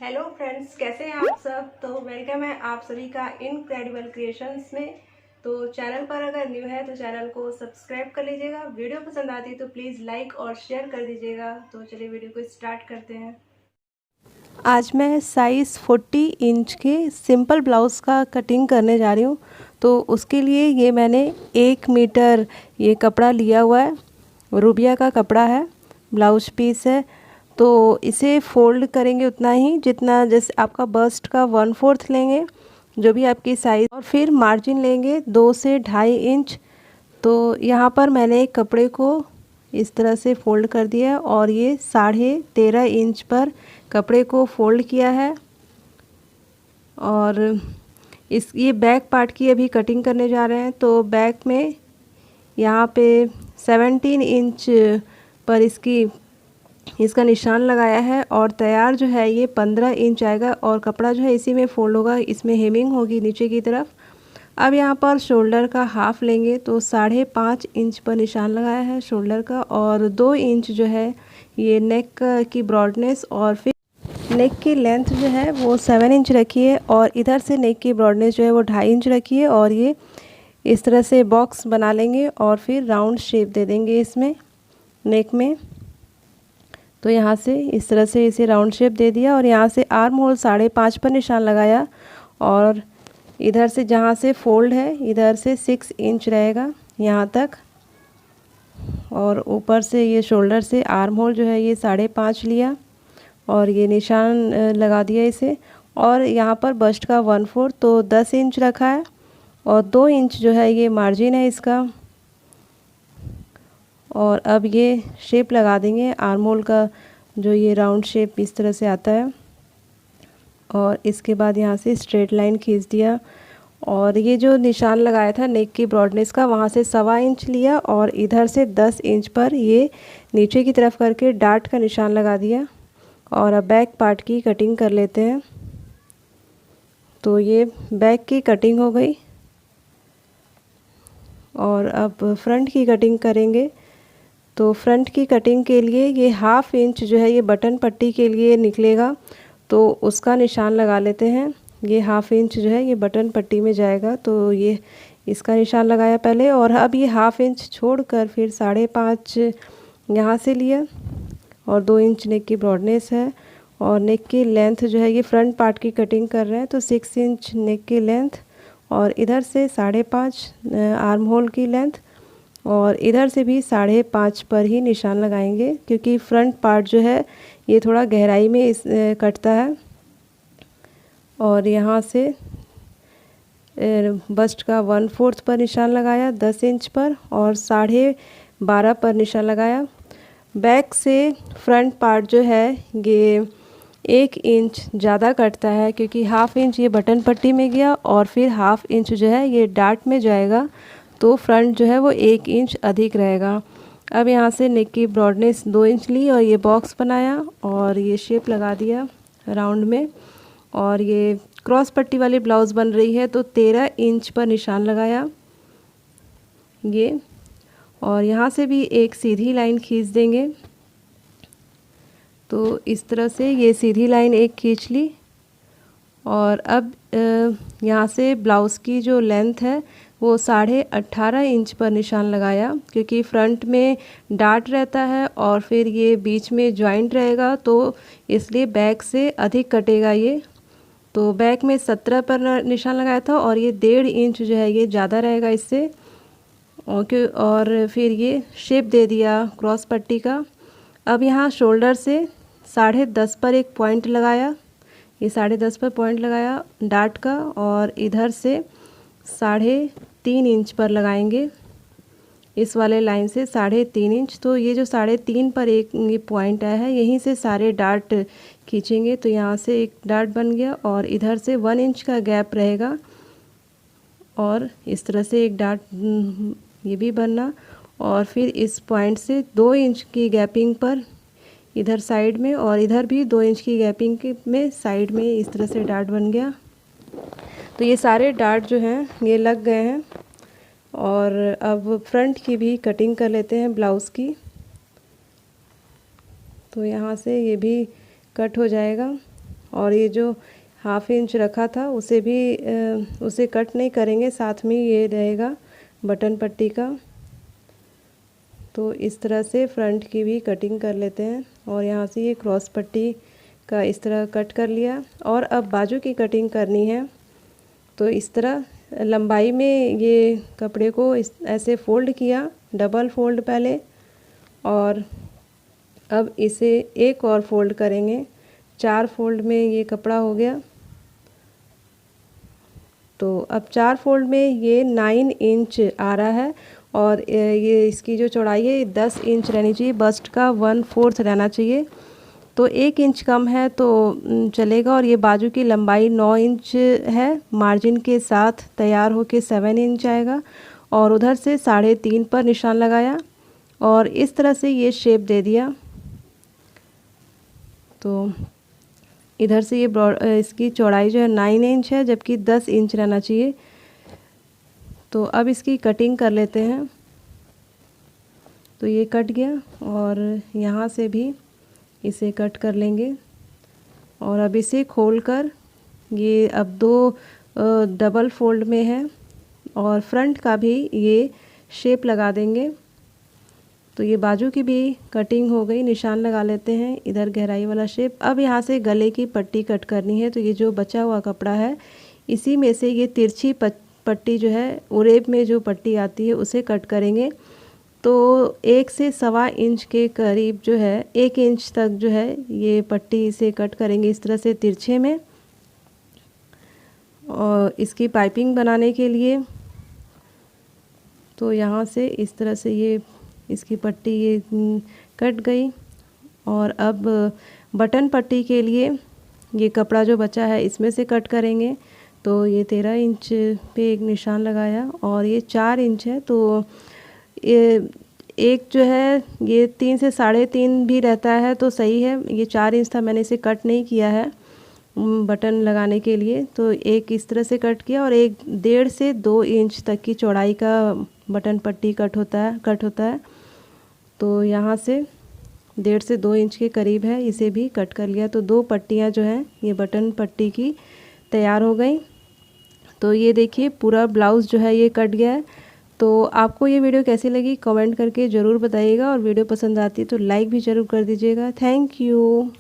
Hello friends, कैसे हैं आप सब। तो वेलकम है आप सभी का इनक्रेडिबल क्रिएशंस में। तो चैनल पर अगर न्यू है तो चैनल को सब्सक्राइब कर लीजिएगा। वीडियो पसंद आती है तो प्लीज़ लाइक और शेयर कर दीजिएगा। तो चलिए वीडियो को स्टार्ट करते हैं। आज मैं साइज़ 40 इंच के सिंपल ब्लाउज़ का कटिंग करने जा रही हूँ। तो उसके लिए ये मैंने 1 मीटर ये कपड़ा लिया हुआ है, रूबिया का कपड़ा है, ब्लाउज पीस है। तो इसे फोल्ड करेंगे उतना ही जितना जैसे आपका बस्ट का 1/4 लेंगे, जो भी आपकी साइज़, और फिर मार्जिन लेंगे 2 से 2.5 इंच। तो यहाँ पर मैंने कपड़े को इस तरह से फोल्ड कर दिया और ये 13.5 इंच पर कपड़े को फोल्ड किया है। और ये बैक पार्ट की अभी कटिंग करने जा रहे हैं। तो बैक में यहाँ पे 17 इंच पर इसका निशान लगाया है और तैयार जो है ये 15 इंच आएगा और कपड़ा जो है इसी में फोल्ड होगा, इसमें हेमिंग होगी नीचे की तरफ। अब यहाँ पर शोल्डर का हाफ लेंगे तो 5.5 इंच पर निशान लगाया है शोल्डर का, और 2 इंच जो है ये नेक की ब्रॉडनेस, और फिर नेक की लेंथ जो है वो 7 इंच रखी है और इधर से नेक की ब्रॉडनेस जो है वो 2.5 इंच रखी है। और ये इस तरह से बॉक्स बना लेंगे और फिर राउंड शेप दे देंगे इसमें नेक में। तो यहाँ से इस तरह से इसे राउंड शेप दे दिया और यहाँ से आर्म होल 5.5 पर निशान लगाया और इधर से जहाँ से फोल्ड है इधर से 6 इंच रहेगा यहाँ तक, और ऊपर से ये शोल्डर से आर्म होल जो है ये 5.5 लिया और ये निशान लगा दिया इसे। और यहाँ पर बस्ट का 1/4 तो 10 इंच रखा है और 2 इंच जो है ये मार्जिन है इसका। और अब ये शेप लगा देंगे आर्म होल का, जो ये राउंड शेप इस तरह से आता है। और इसके बाद यहाँ से स्ट्रेट लाइन खींच दिया और ये जो निशान लगाया था नेक की ब्रॉडनेस का, वहाँ से 1.25 इंच लिया और इधर से 10 इंच पर ये नीचे की तरफ करके डार्ट का निशान लगा दिया। और अब बैक पार्ट की कटिंग कर लेते हैं। तो ये बैक की कटिंग हो गई और अब फ्रंट की कटिंग करेंगे। तो फ्रंट की कटिंग के लिए ये 1/2 इंच जो है ये बटन पट्टी के लिए निकलेगा, तो उसका निशान लगा लेते हैं। ये 1/2 इंच जो है ये बटन पट्टी में जाएगा, तो ये इसका निशान लगाया पहले। और अब ये 1/2 इंच छोड़कर फिर 5.5 यहाँ से लिया और 2 इंच नेक की ब्रॉडनेस है। और नेक की लेंथ जो है ये फ्रंट पार्ट की कटिंग कर रहे हैं तो 6 इंच नेक की लेंथ, और इधर से 5.5 आर्म होल की लेंथ, और इधर से भी 5.5 पर ही निशान लगाएंगे क्योंकि फ्रंट पार्ट जो है ये थोड़ा गहराई में कटता है। और यहाँ से बस्ट का 1/4 पर निशान लगाया 10 इंच पर और 12.5 पर निशान लगाया। बैक से फ्रंट पार्ट जो है ये 1 इंच ज़्यादा कटता है क्योंकि 1/2 इंच ये बटन पट्टी में गया और फिर 1/2 इंच जो है ये डार्ट में जाएगा, तो फ्रंट जो है वो 1 इंच अधिक रहेगा। अब यहाँ से नेक की ब्रॉडनेस 2 इंच ली और ये बॉक्स बनाया और ये शेप लगा दिया राउंड में। और ये क्रॉस पट्टी वाली ब्लाउज़ बन रही है तो 13 इंच पर निशान लगाया ये, और यहाँ से भी एक सीधी लाइन खींच देंगे। तो इस तरह से ये सीधी लाइन एक खींच ली। और अब यहाँ से ब्लाउज़ की जो लेंथ है वो 18.5 इंच पर निशान लगाया क्योंकि फ्रंट में डार्ट रहता है और फिर ये बीच में जॉइंट रहेगा, तो इसलिए बैक से अधिक कटेगा ये। तो बैक में 17 पर निशान लगाया था और ये 1.5 इंच जो है ये ज़्यादा रहेगा इससे। और फिर ये शेप दे दिया क्रॉस पट्टी का। अब यहाँ शोल्डर से 10.5 पर एक पॉइंट लगाया, ये 10.5 पर पॉइंट लगाया डार्ट का, और इधर से 3.5 इंच पर लगाएंगे इस वाले लाइन से 3.5 इंच। तो ये जो 3.5 पर एक ये पॉइंट आया है यहीं से सारे डार्ट खींचेंगे। तो यहाँ से एक डार्ट बन गया और इधर से 1 इंच का गैप रहेगा और इस तरह से एक डार्ट ये भी बनना, और फिर इस पॉइंट से 2 इंच की गैपिंग पर इधर साइड में और इधर भी 2 इंच की गैपिंग में साइड में इस तरह से डार्ट बन गया। तो ये सारे डार्ट जो हैं ये लग गए हैं। और अब फ्रंट की भी कटिंग कर लेते हैं ब्लाउज़ की। तो यहाँ से ये भी कट हो जाएगा और ये जो हाफ इंच रखा था उसे भी उसे कट नहीं करेंगे, साथ में ये रहेगा बटन पट्टी का। तो इस तरह से फ्रंट की भी कटिंग कर लेते हैं और यहाँ से ये क्रॉस पट्टी का इस तरह कट कर लिया। और अब बाजू की कटिंग करनी है। तो इस तरह लंबाई में ये कपड़े को ऐसे फ़ोल्ड किया, डबल फ़ोल्ड पहले, और अब इसे एक और फ़ोल्ड करेंगे। 4 फ़ोल्ड में ये कपड़ा हो गया। तो अब 4 फ़ोल्ड में ये 9 इंच आ रहा है और ये इसकी जो चौड़ाई है 10 इंच रहनी चाहिए। बस्ट का 1/4 रहना चाहिए। तो 1 इंच कम है तो चलेगा। और ये बाजू की लंबाई 9 इंच है, मार्जिन के साथ तैयार होके 7 इंच आएगा। और उधर से 3.5 पर निशान लगाया और इस तरह से ये शेप दे दिया। तो इधर से ये इसकी चौड़ाई जो है 9 इंच है, जबकि 10 इंच रहना चाहिए। तो अब इसकी कटिंग कर लेते हैं। तो ये कट गया और यहाँ से भी इसे कट कर लेंगे। और अब इसे खोलकर ये अब 2 डबल फोल्ड में है और फ्रंट का भी ये शेप लगा देंगे। तो ये बाजू की भी कटिंग हो गई। निशान लगा लेते हैं इधर गहराई वाला शेप। अब यहाँ से गले की पट्टी कट करनी है। तो ये जो बचा हुआ कपड़ा है इसी में से ये तिरछी पट्टी जो है, उरेब में जो पट्टी आती है उसे कट करेंगे। तो 1 से 1.25 इंच के करीब जो है, 1 इंच तक जो है ये पट्टी से कट करेंगे इस तरह से तिरछे में। और इसकी पाइपिंग बनाने के लिए तो यहाँ से इस तरह से ये इसकी पट्टी ये कट गई। और अब बटन पट्टी के लिए ये कपड़ा जो बचा है इसमें से कट करेंगे। तो ये 13 इंच पे एक निशान लगाया और ये 4 इंच है। तो ये एक जो है ये 3 से 3.5 भी रहता है तो सही है। ये 4 इंच था, मैंने इसे कट नहीं किया है बटन लगाने के लिए। तो एक इस तरह से कट किया और एक 1.5 से 2 इंच तक की चौड़ाई का बटन पट्टी कट होता है। तो यहाँ से 1.5 से 2 इंच के करीब है, इसे भी कट कर लिया। तो 2 पट्टियाँ जो हैं ये बटन पट्टी की तैयार हो गई। तो ये देखिए पूरा ब्लाउज़ जो है ये कट गया है। तो आपको ये वीडियो कैसी लगी कमेंट करके ज़रूर बताइएगा और वीडियो पसंद आती है तो लाइक भी ज़रूर कर दीजिएगा। Thank you.